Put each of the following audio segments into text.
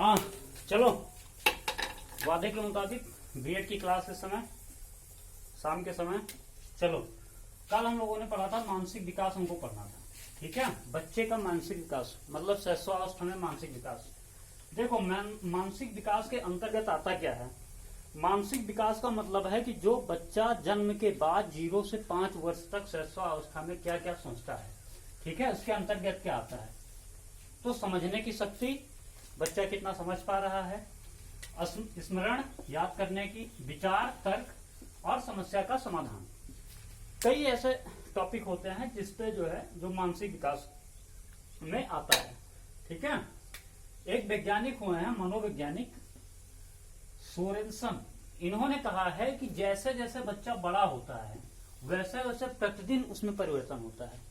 हाँ चलो, वादे के मुताबिक बीएड की क्लास इस समय शाम के समय। चलो, कल हम लोगों ने पढ़ा था मानसिक विकास, हमको पढ़ना था। ठीक है, बच्चे का मानसिक विकास मतलब शैशवावस्था में मानसिक विकास। देखो, मानसिक विकास के अंतर्गत आता क्या है। मानसिक विकास का मतलब है कि जो बच्चा जन्म के बाद 0 से 5 वर्ष तक शैशवावस्था में क्या क्या सोचता है। ठीक है, उसके अंतर्गत क्या आता है। तो समझने की शक्ति, बच्चा कितना समझ पा रहा है, स्मरण याद करने की, विचार, तर्क और समस्या का समाधान, कई ऐसे टॉपिक होते हैं जिसपे जो मानसिक विकास में आता है। ठीक है, एक वैज्ञानिक हुए हैं मनोवैज्ञानिक सोरेनसन। इन्होंने कहा है कि जैसे जैसे बच्चा बड़ा होता है वैसे वैसे प्रतिदिन उसमें परिवर्तन होता है।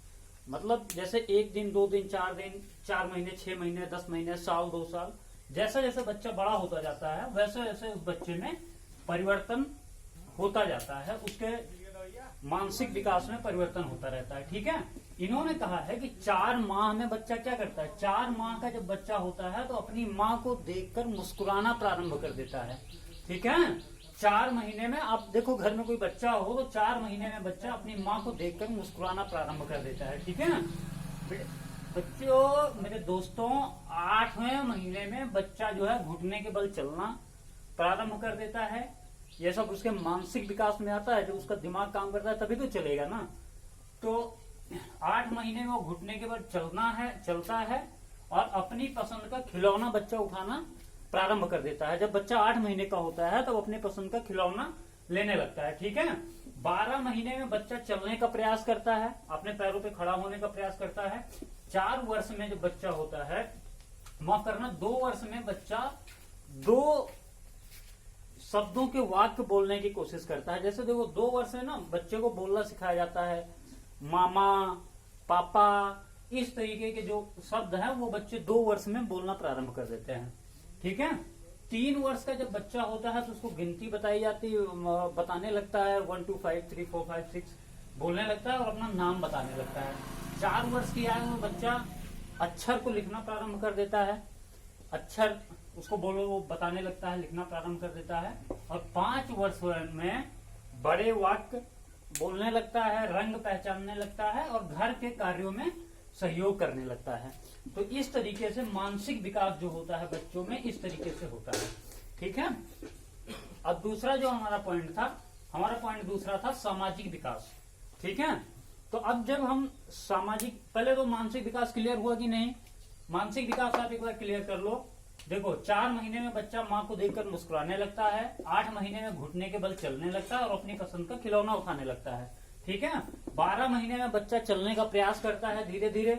मतलब जैसे 1 दिन, 2 दिन, 4 दिन, 4 महीने, 6 महीने, 10 महीने, साल, 2 साल, जैसे जैसे बच्चा बड़ा होता जाता है वैसे वैसे उस बच्चे में परिवर्तन होता जाता है, उसके मानसिक विकास में परिवर्तन होता रहता है। ठीक है, इन्होंने कहा है कि 4 माह में बच्चा क्या करता है। 4 माह का जब बच्चा होता है तो अपनी माँ को देखकर मुस्कुराना प्रारंभ कर देता है। ठीक है, 4 महीने में आप देखो, घर में कोई बच्चा हो तो 4 महीने में बच्चा अपनी माँ को देखकर मुस्कुराना प्रारंभ कर देता है। ठीक है ना बच्चों, मेरे दोस्तों, 8वें महीने में बच्चा घुटने के बल चलना प्रारंभ कर देता है। ये सब उसके मानसिक विकास में आता है। जब उसका दिमाग काम करता है तभी तो चलेगा ना। तो 8 महीने में वो घुटने के बल चलता है और अपनी पसंद का खिलौना बच्चा उठाना प्रारंभ कर देता है। जब बच्चा 8 महीने का होता है तब अपने पसंद का खिलौना लेने लगता है। ठीक है, 12 महीने में बच्चा चलने का प्रयास करता है, अपने पैरों पे खड़ा होने का प्रयास करता है। 4 वर्ष में जब बच्चा होता है, माफ करना, 2 वर्ष में बच्चा 2 शब्दों के वाक्य बोलने की कोशिश करता है। जैसे देखो, 2 वर्ष में ना बच्चे को बोलना सिखाया जाता है, मामा, पापा, इस तरीके के जो शब्द हैं वो बच्चे 2 वर्ष में बोलना प्रारंभ कर देते हैं। ठीक है, 3 वर्ष का जब बच्चा होता है तो उसको गिनती बताने लगता है, 1 2 5 3 4 5 6 बोलने लगता है और अपना नाम बताने लगता है। 4 वर्ष की आयु में बच्चा अक्षर को लिखना प्रारंभ कर देता है, अक्षर उसको वो बताने लगता है, लिखना प्रारंभ कर देता है। और 5 वर्ष में बड़े वाक्य बोलने लगता है, रंग पहचानने लगता है और घर के कार्यों में सहयोग करने लगता है। तो इस तरीके से मानसिक विकास जो होता है बच्चों में, इस तरीके से होता है। ठीक है, अब दूसरा जो हमारा पॉइंट दूसरा था सामाजिक विकास। ठीक है, तो अब जब हम सामाजिक, पहले तो मानसिक विकास क्लियर हुआ कि नहीं। मानसिक विकास आप एक बार क्लियर कर लो। देखो, 4 महीने में बच्चा माँ को देखकर मुस्कुराने लगता है, 8 महीने में घुटने के बल चलने लगता है और अपनी पसंद का खिलौना उठाने लगता है। ठीक है, 12 महीने में बच्चा चलने का प्रयास करता है धीरे धीरे।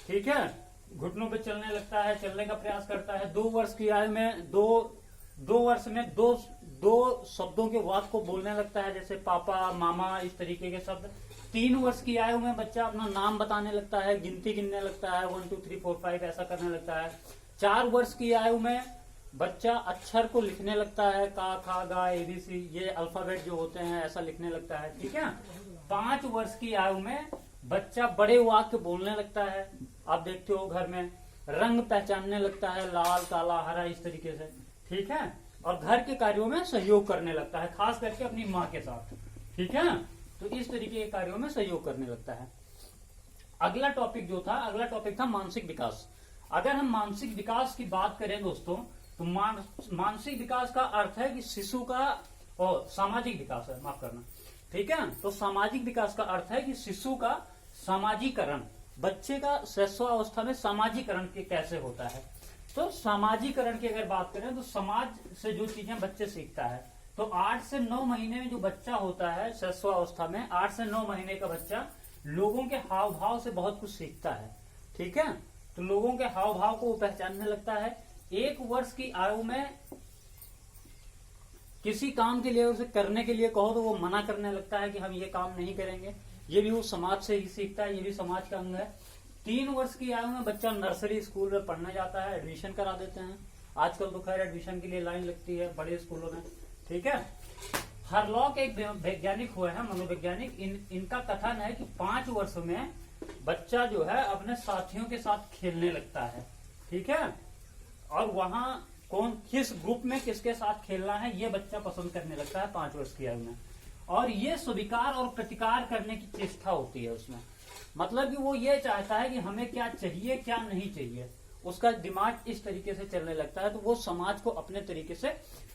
ठीक है, घुटनों पे चलने लगता है, चलने का प्रयास करता है। 2 वर्ष की आयु में दो वर्ष में दो शब्दों के वाक्य को बोलने लगता है, जैसे पापा, मामा, इस तरीके के शब्द। 3 वर्ष की आयु में बच्चा अपना नाम बताने लगता है, गिनती गिनने लगता है, 1 2 3 4 5 ऐसा करने लगता है। 4 वर्ष की आयु में बच्चा अक्षर को लिखने लगता है, का, खा, गा, ABC, ये अल्फाबेट जो होते हैं ऐसा लिखने लगता है। ठीक है, 5 वर्ष की आयु में बच्चा बड़े वाक्य बोलने लगता है। आप देखते हो घर में रंग पहचानने लगता है, लाल, काला, हरा, इस तरीके से। ठीक है, और घर के कार्यों में सहयोग करने लगता है, खास करके अपनी माँ के साथ। ठीक है, तो इस तरीके के कार्यों में सहयोग करने लगता है। अगला टॉपिक था मानसिक विकास। अगर हम मानसिक विकास की बात करें दोस्तों, तो मानसिक विकास का अर्थ है कि शिशु का, और सामाजिक विकास है, माफ करना। ठीक है, तो सामाजिक विकास का अर्थ है कि शिशु का सामाजिकरण, बच्चे का शैशवावस्था में सामाजिकरण के कैसे होता है। तो सामाजिकरण की अगर बात करें तो समाज से जो चीजें बच्चे सीखता है, तो 8 से 9 महीने में जो बच्चा होता है शैशवावस्था में, 8 से 9 महीने का बच्चा लोगों के हाव भाव से बहुत कुछ सीखता है। ठीक है, तो लोगों के हाव भाव को पहचानने लगता है। 1 वर्ष की आयु में किसी काम के लिए, उसे करने के लिए कहो तो वो मना करने लगता है कि हम ये काम नहीं करेंगे। ये भी वो समाज से ही सीखता है, ये भी समाज का अंग है। 3 वर्ष की आयु में बच्चा नर्सरी स्कूल में पढ़ने जाता है, एडमिशन करा देते हैं। आजकल तो खैर एडमिशन के लिए लाइन लगती है बड़े स्कूलों में। ठीक है, हरलॉक एक वैज्ञानिक हुए हैं मनोवैज्ञानिक, इनका कथन है कि 5 वर्ष में बच्चा अपने साथियों के साथ खेलने लगता है। ठीक है, और वहां कौन किस ग्रुप में किसके साथ खेलना है ये बच्चा पसंद करने लगता है 5 वर्ष की आयु में। और ये स्वीकार और प्रतिकार करने की चेष्टा होती है उसमें, मतलब कि वो ये चाहता है कि हमें क्या चाहिए क्या नहीं चाहिए, उसका दिमाग इस तरीके से चलने लगता है, तो वो समाज को अपने तरीके से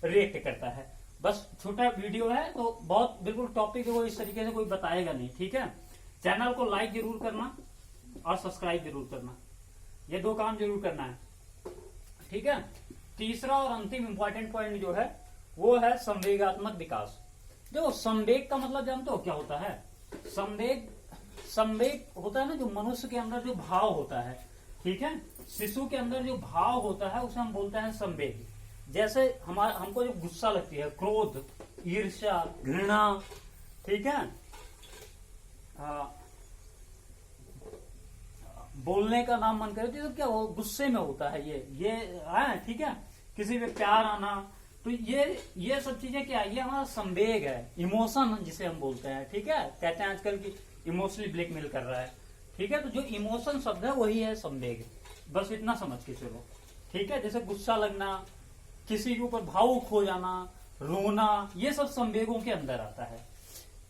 रिएक्ट करता है। बस छोटा वीडियो है तो बहुत बिल्कुल टॉपिक है वो इस तरीके से कोई बताएगा नहीं, ठीक है। चैनल को लाइक जरूर करना और सब्सक्राइब जरूर करना, ये 2 काम जरूर करना है, ठीक है। तीसरा और अंतिम इंपॉर्टेंट पॉइंट जो है वो है संवेगात्मक विकास। देखो संवेग का मतलब जानते हो क्या होता है? संवेग होता है ना जो मनुष्य के अंदर जो भाव होता है, ठीक है, शिशु के अंदर जो भाव होता है उसे हम बोलते हैं संवेग। जैसे हमको जो गुस्सा लगती है, क्रोध, ईर्ष्या, घृणा, ठीक है, बोलने का नाम मन करे तो क्या हो, गुस्से में होता है ये है, ठीक है, किसी पे प्यार आना, तो ये सब चीजें क्या है, ये हमारा संवेग है, इमोशन जिसे हम बोलते हैं, ठीक है। कहते हैं आजकल की इमोशनली ब्लैकमेल कर रहा है, ठीक है, तो जो इमोशन शब्द है वही है संवेग, बस इतना समझ के चलो, ठीक है। जैसे गुस्सा लगना, किसी के ऊपर भावुक हो जाना, रोना, ये सब संवेगों के अंदर आता है।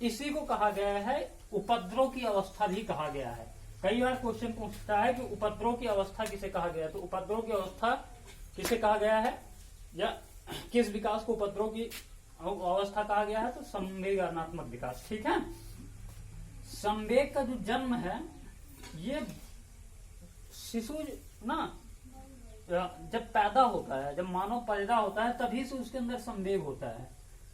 इसी को कहा गया है उपद्रव की अवस्था भी कहा गया है। कई बार क्वेश्चन पूछता है कि उपद्रव की अवस्था किसे कहा गया, तो उपद्रव की अवस्था किसे कहा गया है या किस विकास को उपद्रव की अवस्था कहा गया है, तो संवेगात्मक विकास, ठीक है। संवेग का जो जन्म है ये शिशु ना जब पैदा होता है, जब मानव पैदा होता है तभी से उसके अंदर संवेग होता है,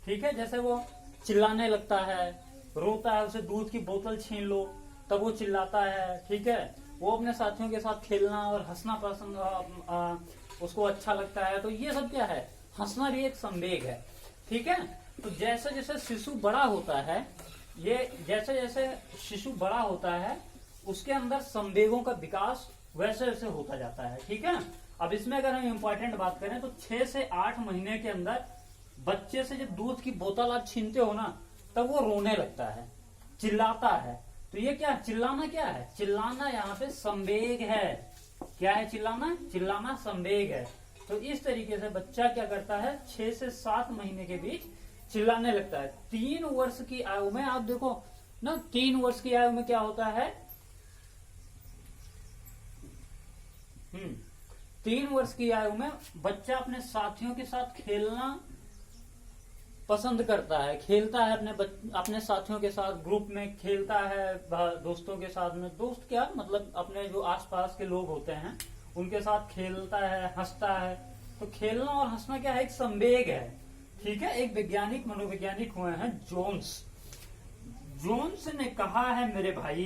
ठीक है। जैसे वो चिल्लाने लगता है, रोता है, उसे दूध की बोतल छीन लो तब वो चिल्लाता है, ठीक है। वो अपने साथियों के साथ खेलना और हंसना पसंद उसको अच्छा लगता है, तो ये सब क्या है, हंसना भी एक संवेग है, ठीक है। तो जैसे जैसे शिशु बड़ा होता है, ये जैसे जैसे शिशु बड़ा होता है उसके अंदर संवेगों का विकास वैसे वैसे होता जाता है, ठीक है। अब इसमें अगर हम इम्पोर्टेंट बात करें तो 6 से 8 महीने के अंदर बच्चे से जब दूध की बोतल आप छीनते हो ना तब वो रोने लगता है, चिल्लाता है। तो ये क्या चिल्लाना, क्या है चिल्लाना, यहाँ पे संवेग है। क्या है चिल्लाना? चिल्लाना संवेग है। तो इस तरीके से बच्चा क्या करता है, 6 से 7 महीने के बीच चिल्लाने लगता है। 3 वर्ष की आयु में आप देखो ना, 3 वर्ष की आयु में क्या होता है, 3 वर्ष की आयु में बच्चा अपने साथियों के साथ खेलना पसंद करता है, खेलता है अपने साथियों के साथ, ग्रुप में खेलता है, दोस्तों के साथ में, दोस्त क्या मतलब अपने जो आसपास के लोग होते हैं उनके साथ खेलता है, हंसता है। तो खेलना और हंसना क्या है, एक संवेग है, ठीक है। एक वैज्ञानिक मनोवैज्ञानिक हुए हैं जोन्स ने कहा है मेरे भाई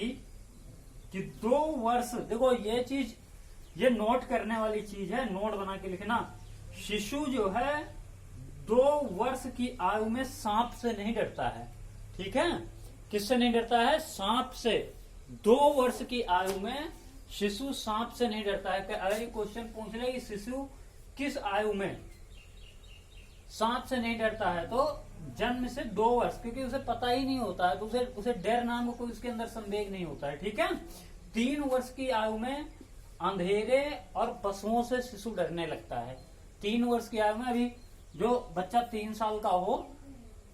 कि 2 वर्ष, देखो ये चीज, ये नोट करने वाली चीज है, नोट बना के लिखना। शिशु जो है 2 वर्ष की आयु में सांप से नहीं डरता है, ठीक है। किससे नहीं डरता है? सांप से। 2 वर्ष की आयु में शिशु सांप से नहीं डरता है। अगर ये क्वेश्चन पूछ ले कि शिशु किस आयु में सांप से नहीं डरता है, तो जन्म से 2 वर्ष, क्योंकि उसे पता ही नहीं होता है, तो उसे डर नाम का कोई उसके अंदर संवेग नहीं होता है, ठीक है। 3 वर्ष की आयु में अंधेरे और पशुओं से शिशु डरने लगता है। 3 वर्ष की आयु में, अभी जो बच्चा 3 साल का हो,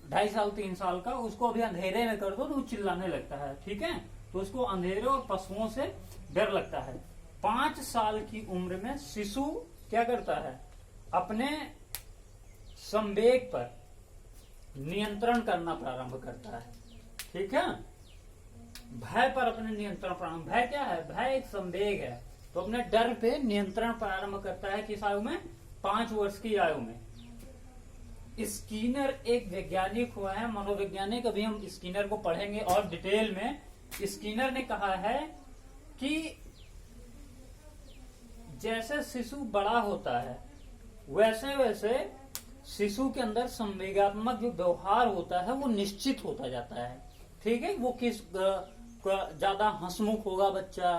2.5 साल 3 साल का, उसको अभी अंधेरे में कर दो तो वो चिल्लाने लगता है, ठीक है। तो उसको अंधेरे और पशुओं से डर लगता है। 5 साल की उम्र में शिशु क्या करता है, अपने संवेग पर नियंत्रण करना प्रारंभ करता है, ठीक है। भय पर अपने नियंत्रण प्रारंभ, भय क्या है, भय एक संवेग है, तो अपने डर पे नियंत्रण प्रारंभ करता है। किस आयु में? 5 वर्ष की आयु में। स्किनर एक वैज्ञानिक हुआ है, मनोवैज्ञानिक, अभी हम स्किनर को पढ़ेंगे और डिटेल में। स्किनर ने कहा है कि जैसे शिशु बड़ा होता है वैसे वैसे शिशु के अंदर संवेगात्मक जो व्यवहार होता है वो निश्चित होता जाता है, ठीक है। वो किस ज्यादा हंसमुख होगा बच्चा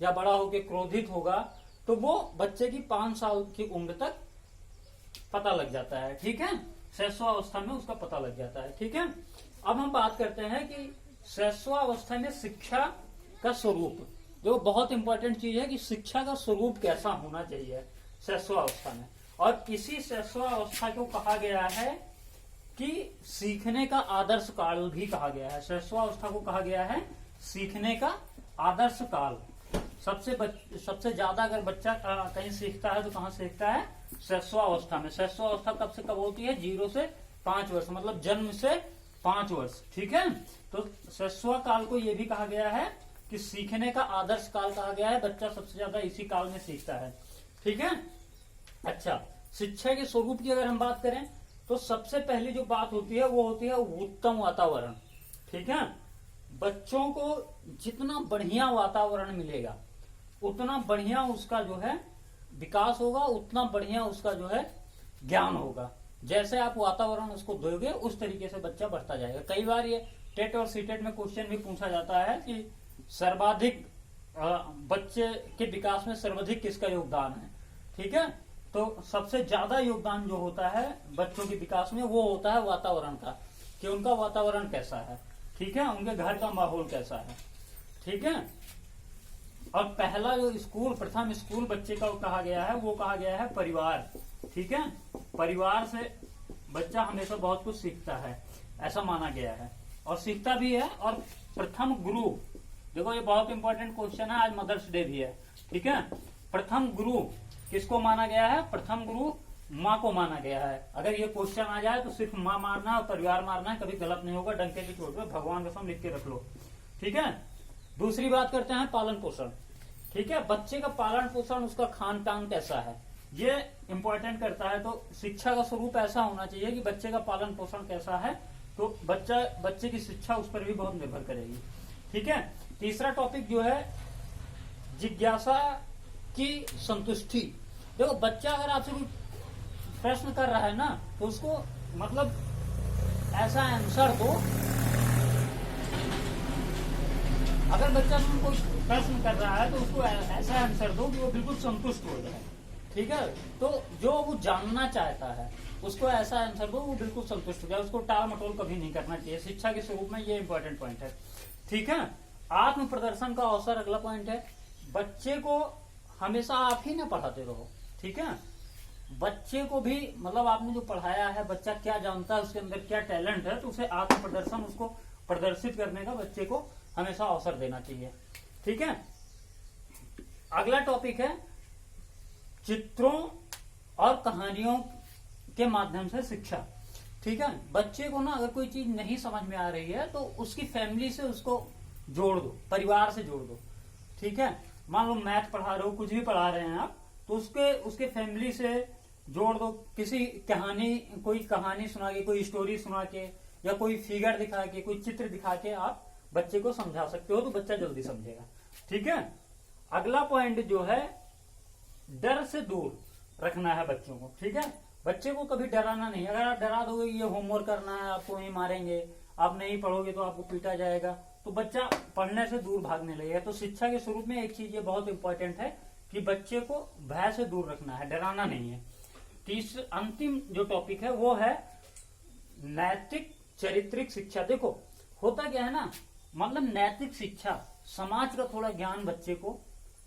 या बड़ा होकर क्रोधित होगा, तो वो बच्चे की 5 साल की उम्र तक पता लग जाता है, ठीक है। शैशवावस्था में उसका पता लग जाता है, ठीक है। अब हम बात करते हैं कि शैशवावस्था में शिक्षा का स्वरूप, जो बहुत इंपॉर्टेंट चीज है कि शिक्षा का स्वरूप कैसा होना चाहिए शैशवावस्था में। और इसी शैशवावस्था को कहा गया है कि सीखने का आदर्श काल भी कहा गया है। शैशवावस्था को कहा गया है सीखने का आदर्श काल। सबसे ज्यादा अगर बच्चा कहीं सीखता है तो कहाँ सीखता है? शैशवावस्था में। शैशवावस्था कब से कब होती है? 0 से 5 वर्ष, मतलब जन्म से 5 वर्ष। ठीक है, तो शैशव काल को यह भी कहा गया है कि सीखने का आदर्श काल कहा गया है। बच्चा सबसे ज्यादा इसी काल में सीखता है। ठीक है। अच्छा, शिक्षा के स्वरूप की अगर हम बात करें तो सबसे पहली जो बात होती है वो होती है उत्तम वातावरण। ठीक है, बच्चों को जितना बढ़िया वातावरण मिलेगा उतना बढ़िया उसका जो है विकास होगा, उतना बढ़िया उसका जो है ज्ञान होगा। जैसे आप वातावरण उसको दोगे उस तरीके से बच्चा बढ़ता जाएगा। कई बार ये टेट और सीटेट में क्वेश्चन भी पूछा जाता है कि सर्वाधिक बच्चे के विकास में सर्वाधिक किसका योगदान है। ठीक है, तो सबसे ज्यादा योगदान जो होता है बच्चों के विकास में वो होता है वातावरण का, कि उनका वातावरण कैसा है। ठीक है, उनके घर का माहौल कैसा है। ठीक है, और पहला जो स्कूल, प्रथम स्कूल बच्चे का कहा गया है वो कहा गया है परिवार। ठीक है, परिवार से बच्चा हमेशा बहुत कुछ सीखता है, ऐसा माना गया है और सीखता भी है। और प्रथम गुरु, देखो ये बहुत इंपॉर्टेंट क्वेश्चन है, आज मदर्स डे भी है। ठीक है, प्रथम गुरु किसको माना गया है? प्रथम गुरु माँ को माना गया है। अगर ये क्वेश्चन आ जाए तो सिर्फ माँ मारना और परिवार मारना कभी गलत नहीं होगा, डंके की चोट पे भगवान कसम लिख के रख लो। ठीक है, दूसरी बात करते हैं पालन पोषण। ठीक है, बच्चे का पालन पोषण, उसका खान पान कैसा है, ये इंपॉर्टेंट करता है। तो शिक्षा का स्वरूप ऐसा होना चाहिए कि बच्चे का पालन पोषण कैसा है, तो बच्चे की शिक्षा उस पर भी बहुत निर्भर करेगी। ठीक है, तीसरा टॉपिक जो है जिज्ञासा की संतुष्टि। देखो बच्चा अगर आपसे कोई प्रश्न कर रहा है ना तो उसको मतलब ऐसा आंसर दो, अगर बच्चा कोई प्रश्न कर रहा है तो उसको ऐसा आंसर दो कि वो बिल्कुल संतुष्ट हो जाए। ठीक है, तो जो वो जानना चाहता है उसको ऐसा आंसर दो वो बिल्कुल संतुष्ट हो जाए, उसको टाल मटोल कभी नहीं करना चाहिए। शिक्षा के स्वरूप में ये इंपॉर्टेंट पॉइंट है। ठीक है, आत्म प्रदर्शन का अवसर अगला पॉइंट है। बच्चे को हमेशा आप ही ना पढ़ाते रहो। ठीक है, बच्चे को भी मतलब आपने जो पढ़ाया है, बच्चा क्या जानता है, उसके अंदर क्या टैलेंट है, तो उसे आत्म प्रदर्शन, उसको प्रदर्शित करने का बच्चे को हमेशा अवसर देना चाहिए। ठीक है, अगला टॉपिक है चित्रों और कहानियों के माध्यम से शिक्षा। ठीक है, बच्चे को ना अगर कोई चीज नहीं समझ में आ रही है तो उसकी फैमिली से उसको जोड़ दो, परिवार से जोड़ दो। ठीक है, मान लो मैथ पढ़ा रहे हो, कुछ भी पढ़ा रहे हैं आप, तो उसके फैमिली से जोड़ दो। किसी कोई कहानी सुना के, कोई स्टोरी सुना के, या कोई फिगर दिखा के, कोई चित्र दिखा के आप बच्चे को समझा सकते हो तो बच्चा जल्दी समझेगा। ठीक है, अगला पॉइंट जो है डर से दूर रखना है बच्चों को। ठीक है, बच्चे को कभी डराना नहीं। अगर आप डरा दोगे ये होमवर्क करना है, आपको नहीं मारेंगे, आप नहीं पढ़ोगे तो आपको पीटा जाएगा, तो बच्चा पढ़ने से दूर भागने लगेगा। तो शिक्षा के स्वरूप में एक चीज ये बहुत इंपॉर्टेंट है कि बच्चे को भय से दूर रखना है, डराना नहीं है। अंतिम जो टॉपिक है वो है नैतिक चारित्रिक शिक्षा। देखो होता क्या है ना, मतलब नैतिक शिक्षा, समाज का थोड़ा ज्ञान बच्चे को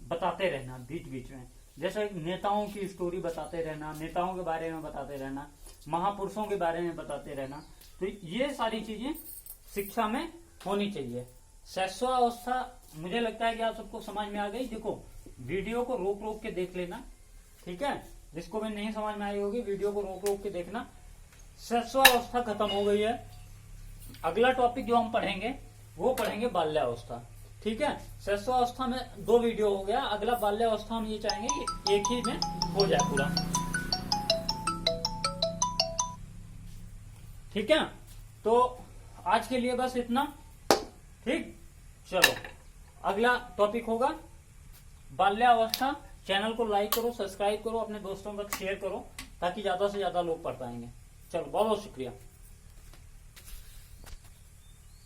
बताते रहना बीच बीच में, जैसे नेताओं की स्टोरी बताते रहना, नेताओं के बारे में बताते रहना, महापुरुषों के बारे में बताते रहना। तो ये सारी चीजें शिक्षा में होनी चाहिए। शैशवावस्था मुझे लगता है कि आप सबको समझ में आ गई। देखो वीडियो को रोक रोक के देख लेना। ठीक है, जिसको भी नहीं समझ में आई होगी वीडियो को रोक रोक के देखना। शैशवावस्था खत्म हो गई है। अगला टॉपिक जो हम पढ़ेंगे वो पढ़ेंगे बाल्यावस्था। ठीक है, शैशवावस्था में 2 वीडियो हो गया, अगला बाल्यावस्था हम ये चाहेंगे कि एक ही में हो जाए पूरा। ठीक है, तो आज के लिए बस इतना। ठीक, चलो अगला टॉपिक होगा बाल्यावस्था। चैनल को लाइक करो, सब्सक्राइब करो, अपने दोस्तों तक शेयर करो ताकि ज्यादा से ज्यादा लोग पढ़ पाएंगे। चलो बहुत बहुत शुक्रिया।